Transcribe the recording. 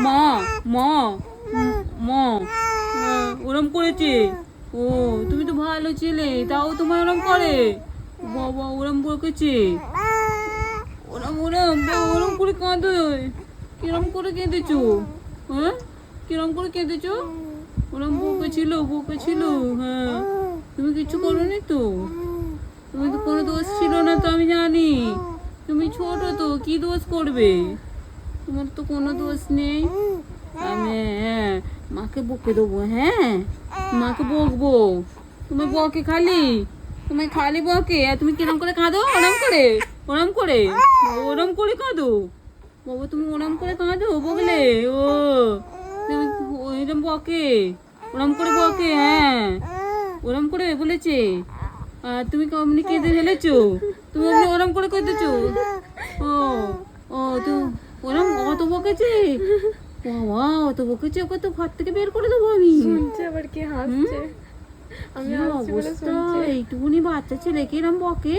মা মা মা ওরম করেছে। ও তুমি তো ভালো ছেলে, তাও তোমার ওরম করে? বাবা ওরম বকেছে? ওরম ওরম ওরম করে কাঁদে? কিরম করে কেঁদেছো? হ্যাঁ কিরম করে কেঁদেছো? ওরম বকেছিল? হ্যাঁ তুমি কিছু করোনি তো? তুমি তো কোনো দোষ ছিল না তো, আমি জানি। তুমি ছোট তো, কি দোষ করবে? তোমার তো কোনো দোষ নেই। আমি হ্যাঁ মাকে বকে দেবো। হ্যাঁ মাকে বকবো। তুমি বকে খালি, তুমি খালি বকে। আর তুমি কিরম করে কাঁদো? ওরম করে ওরম করে ওরম করে কাঁদো? বাবা তুমি ওরম করে কাঁদো বকলে? ও তুমি ওইরম বকে? ওরম করে বকে? হ্যাঁ ওরম করে বলেছে? আর তুমি অমনি কেঁদে ফেলেছো? তুমি অমনি ওরম করে কেঁদেছো? ও ও তো ওরম অত বকেছে? বাবা অত বকেছে, ওকে তো ঘর থেকে বের করে দেবো আমি। শুনছে আবার কি হাসছে। আমি কি হাসছি বলে অবস্থা, শুনছে। এইটুকুনি বাচ্চা ছেলেকে এরম বকে?